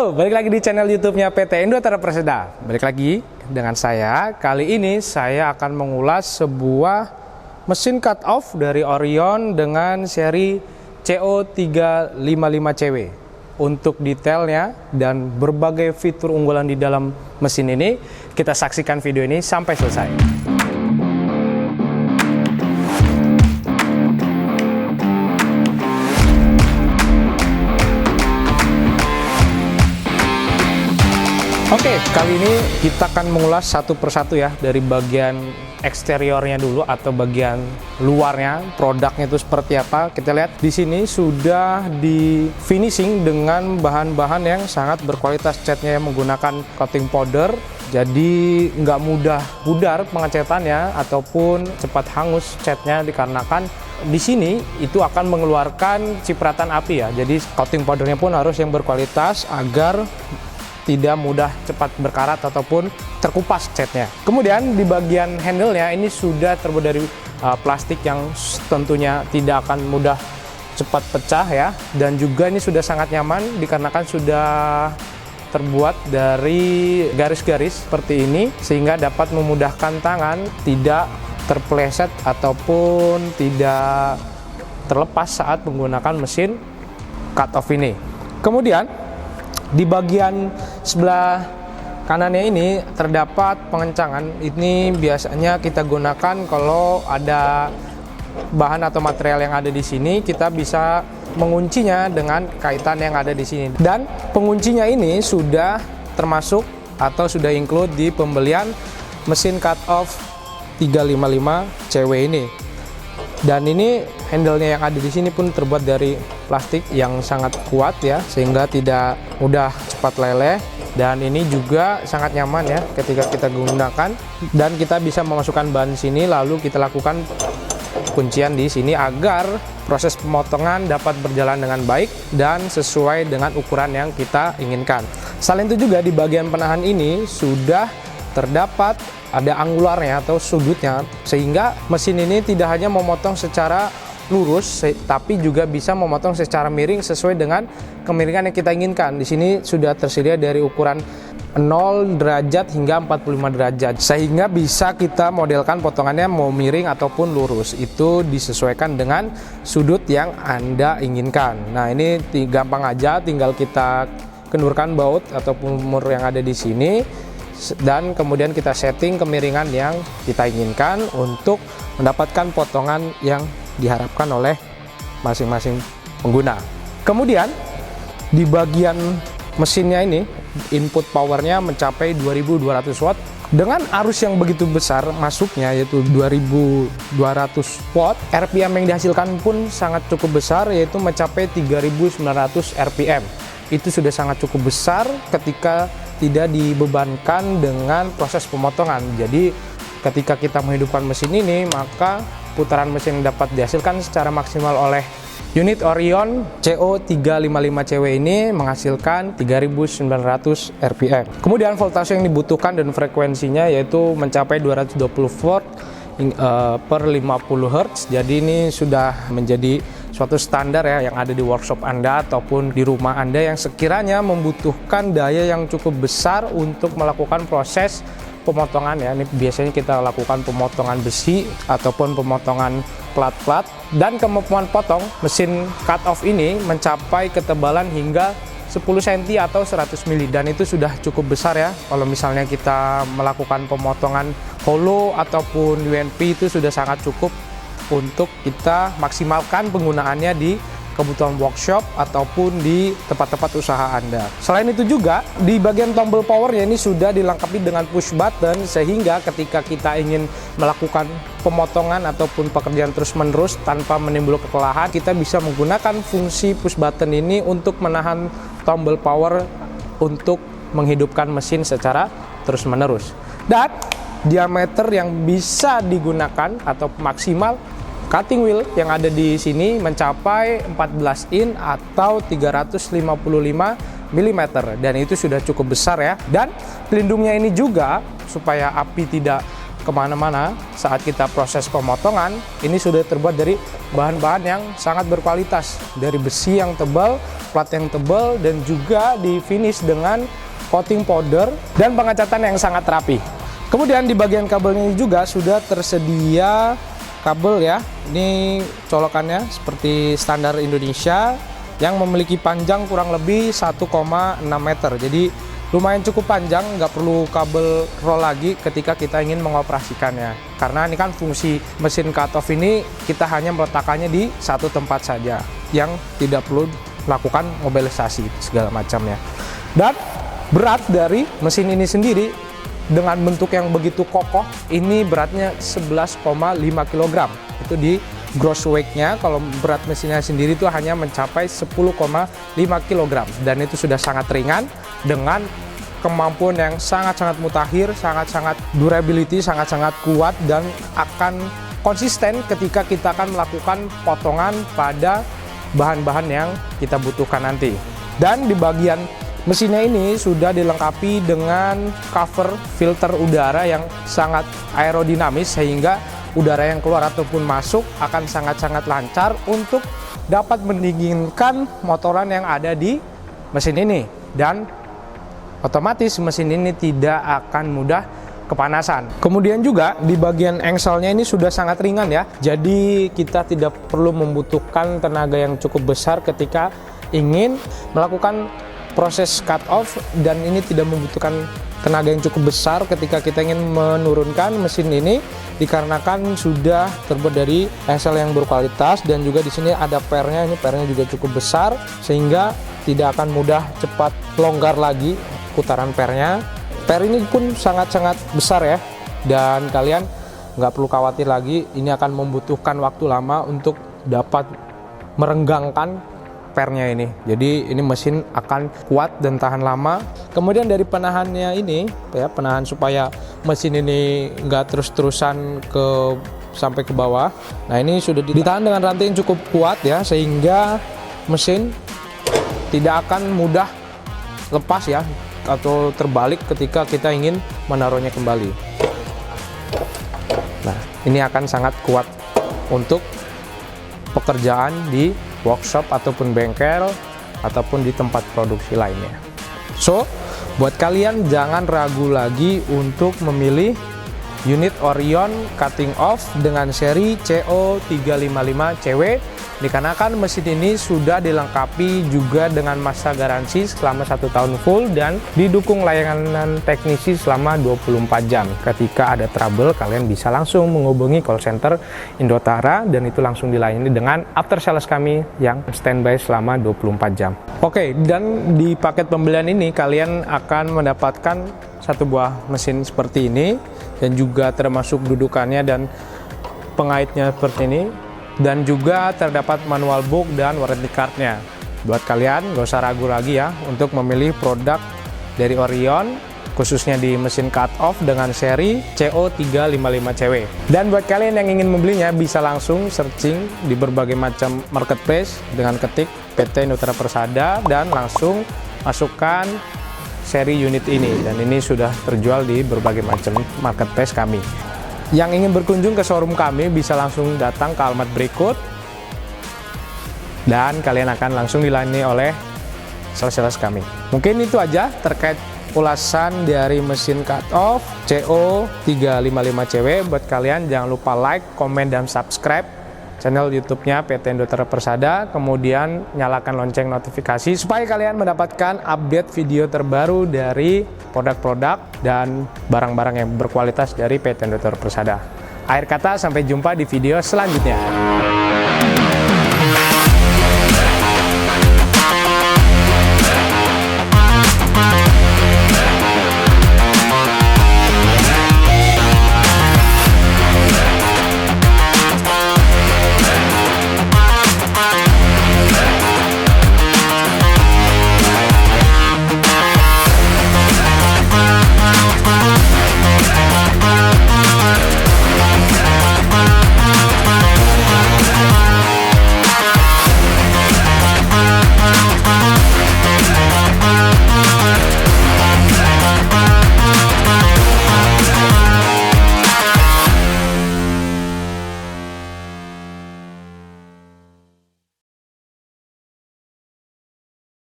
Halo, balik lagi di channel YouTube-nya PT Indo Tara Perseda. Balik lagi dengan saya. Kali ini saya akan mengulas sebuah mesin cut off dari Orion dengan seri CO355CW. Untuk detailnya dan berbagai fitur unggulan di dalam mesin ini, kita saksikan video ini sampai selesai. Oke, kali ini kita akan mengulas satu persatu ya, dari bagian eksteriornya dulu atau bagian luarnya, produknya itu seperti apa. Kita lihat di sini sudah di finishing dengan bahan-bahan yang sangat berkualitas. Catnya yang menggunakan coating powder, jadi nggak mudah pudar pengecatannya ataupun cepat hangus catnya, dikarenakan di sini itu akan mengeluarkan cipratan api ya. Jadi coating powdernya pun harus yang berkualitas agar tidak mudah cepat berkarat ataupun terkupas catnya. Kemudian di bagian handle-nya ini sudah terbuat dari plastik yang tentunya tidak akan mudah cepat pecah ya, dan juga ini sudah sangat nyaman dikarenakan sudah terbuat dari garis-garis seperti ini sehingga dapat memudahkan tangan, tidak terpeleset ataupun tidak terlepas saat menggunakan mesin cut off ini. Kemudian di bagian sebelah kanannya ini terdapat pengencangan. Ini biasanya kita gunakan kalau ada bahan atau material yang ada di sini, kita bisa menguncinya dengan kaitan yang ada di sini. Dan penguncinya ini sudah termasuk atau sudah include di pembelian mesin cut off 355CW ini. Dan ini handle-nya yang ada di sini pun terbuat dari plastik yang sangat kuat ya, sehingga tidak mudah cepat leleh. Dan ini juga sangat nyaman ya ketika kita gunakan, dan kita bisa memasukkan bahan sini lalu kita lakukan kuncian di sini agar proses pemotongan dapat berjalan dengan baik dan sesuai dengan ukuran yang kita inginkan. Selain itu juga di bagian penahan ini sudah terdapat ada anggularnya atau sudutnya, sehingga mesin ini tidak hanya memotong secara lurus tapi juga bisa memotong secara miring sesuai dengan kemiringan yang kita inginkan. Di sini sudah tersedia dari ukuran 0 derajat hingga 45 derajat, sehingga bisa kita modelkan potongannya mau miring ataupun lurus. Itu disesuaikan dengan sudut yang Anda inginkan. Nah, ini gampang aja, tinggal kita kendurkan baut ataupun mur yang ada di sini, dan kemudian kita setting kemiringan yang kita inginkan untuk mendapatkan potongan yang diharapkan oleh masing-masing pengguna. Kemudian di bagian mesinnya ini input powernya mencapai 2200 watt dengan arus yang begitu besar masuknya, yaitu 2200 watt. RPM yang dihasilkan pun sangat cukup besar, yaitu mencapai 3900 RPM. Itu sudah sangat cukup besar ketika tidak dibebankan dengan proses pemotongan. Jadi ketika kita menghidupkan mesin ini, maka putaran mesin yang dapat dihasilkan secara maksimal oleh unit Orion CO355CW ini menghasilkan 3900 RPM. Kemudian voltase yang dibutuhkan dan frekuensinya yaitu mencapai 220 volt per 50 Hz. Jadi ini sudah menjadi suatu standar ya yang ada di workshop Anda ataupun di rumah Anda yang sekiranya membutuhkan daya yang cukup besar untuk melakukan proses pemotongan ya. Ini biasanya kita lakukan pemotongan besi ataupun pemotongan plat-plat, dan kemampuan potong mesin cut off ini mencapai ketebalan hingga 10 cm atau 100 mili, dan itu sudah cukup besar ya. Kalau misalnya kita melakukan pemotongan hollow ataupun UNP, itu sudah sangat cukup untuk kita maksimalkan penggunaannya di kebutuhan workshop ataupun di tempat-tempat usaha Anda. Selain itu juga di bagian tombol powernya ini sudah dilengkapi dengan push button, sehingga ketika kita ingin melakukan pemotongan ataupun pekerjaan terus-menerus tanpa menimbulkan kelelahan, kita bisa menggunakan fungsi push button ini untuk menahan tombol power untuk menghidupkan mesin secara terus-menerus. Dan diameter yang bisa digunakan atau maksimal cutting wheel yang ada di sini mencapai 14 in atau 355 mm, dan itu sudah cukup besar ya. Dan pelindungnya ini juga supaya api tidak kemana-mana saat kita proses pemotongan. Ini sudah terbuat dari bahan-bahan yang sangat berkualitas, dari besi yang tebal, plat yang tebal, dan juga di finish dengan coating powder dan pengecatan yang sangat rapi. Kemudian di bagian kabelnya ini juga sudah tersedia kabel ya. Ini colokannya seperti standar Indonesia yang memiliki panjang kurang lebih 1,6 meter. Jadi lumayan cukup panjang, nggak perlu kabel roll lagi ketika kita ingin mengoperasikannya. Karena ini kan fungsi mesin cut off ini kita hanya meletakkannya di satu tempat saja, yang tidak perlu melakukan mobilisasi segala macamnya. Dan berat dari mesin ini sendiri dengan bentuk yang begitu kokoh, ini beratnya 11,5 kg. Itu di gross weight-nya. Kalau berat mesinnya sendiri itu hanya mencapai 10,5 kg, dan itu sudah sangat ringan dengan kemampuan yang sangat-sangat mutakhir, sangat-sangat durability, sangat-sangat kuat, dan akan konsisten ketika kita akan melakukan potongan pada bahan-bahan yang kita butuhkan nanti. Dan di bagian mesinnya ini sudah dilengkapi dengan cover filter udara yang sangat aerodinamis, sehingga udara yang keluar ataupun masuk akan sangat-sangat lancar untuk dapat mendinginkan motoran yang ada di mesin ini, dan otomatis mesin ini tidak akan mudah kepanasan. Kemudian juga di bagian engselnya ini sudah sangat ringan ya, jadi kita tidak perlu membutuhkan tenaga yang cukup besar ketika ingin melakukan proses cut off, dan ini tidak membutuhkan tenaga yang cukup besar ketika kita ingin menurunkan mesin ini, dikarenakan sudah terbuat dari engsel yang berkualitas, dan juga di sini ada pernya. Ini pernya juga cukup besar sehingga tidak akan mudah cepat longgar lagi putaran pernya. Per ini pun sangat-sangat besar ya, dan kalian nggak perlu khawatir lagi ini akan membutuhkan waktu lama untuk dapat merenggangkan pernya ini. Jadi ini mesin akan kuat dan tahan lama. Kemudian dari penahannya ini ya, penahan supaya mesin ini nggak terus-terusan sampai ke bawah. Nah, ini sudah ditahan dengan rantai yang cukup kuat ya, sehingga mesin tidak akan mudah lepas ya, atau terbalik ketika kita ingin menaruhnya kembali. Nah, ini akan sangat kuat untuk pekerjaan di workshop ataupun bengkel ataupun di tempat produksi lainnya. So, buat kalian jangan ragu lagi untuk memilih unit Orion cutting off dengan seri CO355CW, dikarenakan mesin ini sudah dilengkapi juga dengan masa garansi selama 1 tahun full dan didukung layanan teknisi selama 24 jam. Ketika ada trouble, kalian bisa langsung menghubungi call center Indotara, dan itu langsung dilayani dengan after sales kami yang standby selama 24 jam. Oke, dan di paket pembelian ini kalian akan mendapatkan satu buah mesin seperti ini, dan juga termasuk dudukannya dan pengaitnya seperti ini, dan juga terdapat manual book dan warranty cardnya. Buat kalian gak usah ragu lagi ya untuk memilih produk dari Orion, khususnya di mesin cut off dengan seri CO355CW. Dan buat kalian yang ingin membelinya bisa langsung searching di berbagai macam marketplace dengan ketik PT Indotara Persada dan langsung masukkan seri unit ini, dan ini sudah terjual di berbagai macam marketplace kami. Yang ingin berkunjung ke showroom kami bisa langsung datang ke alamat berikut, dan kalian akan langsung dilayani oleh sales kami. Mungkin itu aja terkait ulasan dari mesin cut off CO355CW. Buat kalian jangan lupa like, komen, dan subscribe channel YouTube-nya PT Indotara Persada, kemudian nyalakan lonceng notifikasi supaya kalian mendapatkan update video terbaru dari produk-produk dan barang-barang yang berkualitas dari PT Indotara Persada. Akhir kata, sampai jumpa di video selanjutnya.